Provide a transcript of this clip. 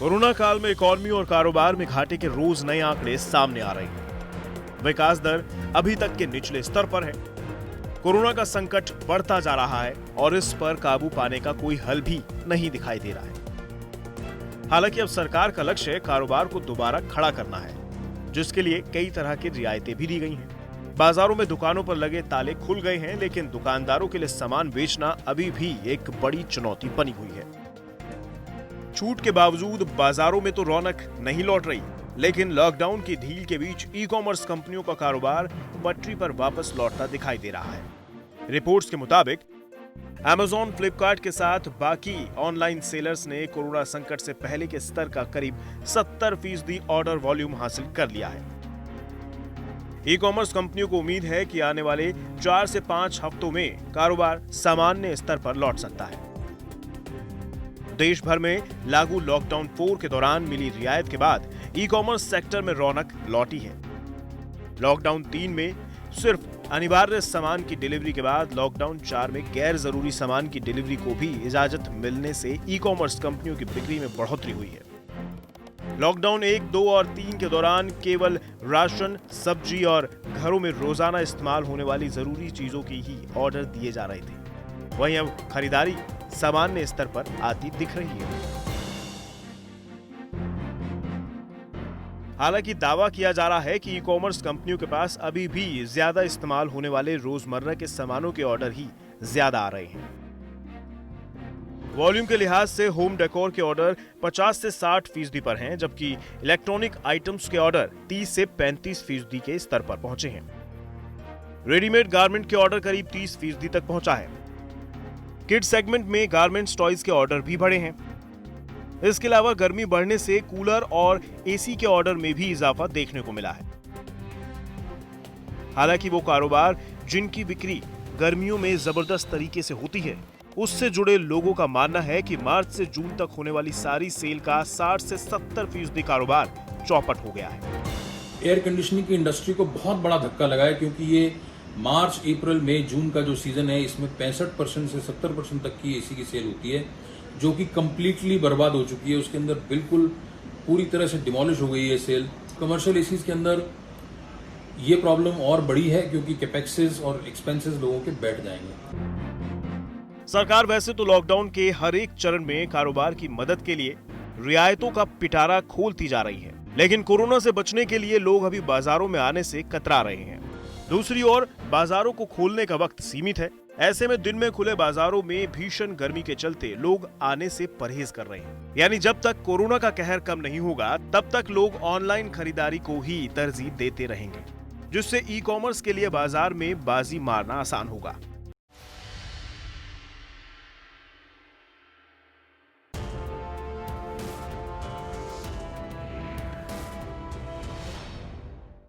Corona काल में economy और कारोबार में घाटे के रोज नए आंकड़े सामने आ रहे हैं। विकास दर अभी तक के निचले स्तर पर है। कोरोना का संकट बढ़ता जा रहा है और इस पर काबू पाने का कोई हल भी नहीं दिखाई दे रहा है। हालांकि अब सरकार का लक्ष्य कारोबार को दोबारा खड़ा करना है, जिसके लिए कई तरह की रियायतें भी दी गई हैं। बाजारों में दुकानों पर लगे ताले खुल गए हैं, लेकिन दुकानदारों के लिए सामान बेचना अभी भी एक बड़ी चुनौती बनी हुई है। छूट के बावजूद बाजारों में तो रौनक नहीं लौट रही, लेकिन लॉकडाउन की ढील के बीच ई कॉमर्स कंपनियों का कारोबार पटरी पर वापस लौटता दिखाई दे रहा है। रिपोर्ट्स के मुताबिक Amazon, फ्लिपकार्ट के साथ बाकी ऑनलाइन सेलर्स ने कोरोना संकट से पहले के स्तर का करीब 70% ऑर्डर वॉल्यूम हासिल कर लिया है। ई कॉमर्स कंपनियों को उम्मीद है कि आने वाले 4 से 5 हफ्तों में कारोबार सामान्य स्तर पर लौट सकता है। देश भर में लागू लॉकडाउन 4 के दौरान मिली रियायत के बाद ई कॉमर्स सेक्टर में रौनक लौटी है। लॉकडाउन 3 में सिर्फ अनिवार्य सामान की डिलीवरी के बाद लॉकडाउन 4 में गैर जरूरी सामान की डिलीवरी को भी इजाजत मिलने से ई कॉमर्स कंपनियों की बिक्री में बढ़ोतरी हुई है। लॉकडाउन 1, 2 और 3 के दौरान केवल राशन, सब्जी और घरों में रोजाना इस्तेमाल होने वाली जरूरी चीजों की ही ऑर्डर दिए जा रहे थे। वहीं अब खरीदारी सामान्य स्तर पर आती दिख रही है। हालांकि दावा किया जा रहा है कि ई कॉमर्स कंपनियों के पास अभी भी ज्यादा इस्तेमाल होने वाले रोजमर्रा के सामानों के ऑर्डर ही ज्यादा आ रहे हैं। वॉल्यूम के लिहाज से होम डेकोर के ऑर्डर 50 से 60% पर हैं, जबकि इलेक्ट्रॉनिक आइटम्स के ऑर्डर 30 से 35% के स्तर पर पहुंचे हैं। रेडीमेड गारमेंट के ऑर्डर करीब 30% तक पहुंचा है। किड सेगमेंट में गारमेंट्स, टॉयज के ऑर्डर भी बढ़े हैं। इसके अलावा गर्मी बढ़ने से कूलर और एसी के ऑर्डर में भी इजाफा देखने को मिला है। हालांकि वो कारोबार जिनकी बिक्री गर्मियों में जबरदस्त तरीके से होती है, उससे जुड़े लोगों का मानना है कि मार्च से जून तक होने वाली सारी सेल का 60 से 70% कारोबार चौपट हो गया है। एयर कंडीशनिंग की इंडस्ट्री को बहुत बड़ा धक्का लगा है, क्योंकि ये मार्च, अप्रैल, मई, जून का जो सीजन है, इसमें 65% से 70% तक की एसी की सेल होती है, जो कि कंप्लीटली बर्बाद हो चुकी है। उसके अंदर बिल्कुल पूरी तरह से डिमोलिश हो गई है सेल। कमर्शियल एसीज के अंदर ये प्रॉब्लम और बड़ी है, क्योंकि कैपेक्सेस और एक्सपेंसेस लोगों के बैठ जाएंगे। सरकार वैसे तो लॉकडाउन के हर एक चरण में कारोबार की मदद के लिए रियायतों का पिटारा खोलती जा रही है, लेकिन कोरोना से बचने के लिए लोग अभी बाजारों में आने से कतरा रहे हैं। दूसरी ओर बाजारों को खोलने का वक्त सीमित है। ऐसे में दिन में खुले बाजारों में भीषण गर्मी के चलते लोग आने से परहेज कर रहे हैं। यानी जब तक कोरोना का कहर कम नहीं होगा, तब तक लोग ऑनलाइन खरीदारी को ही तरजीह देते रहेंगे, जिससे ई कॉमर्स के लिए बाजार में बाजी मारना आसान होगा।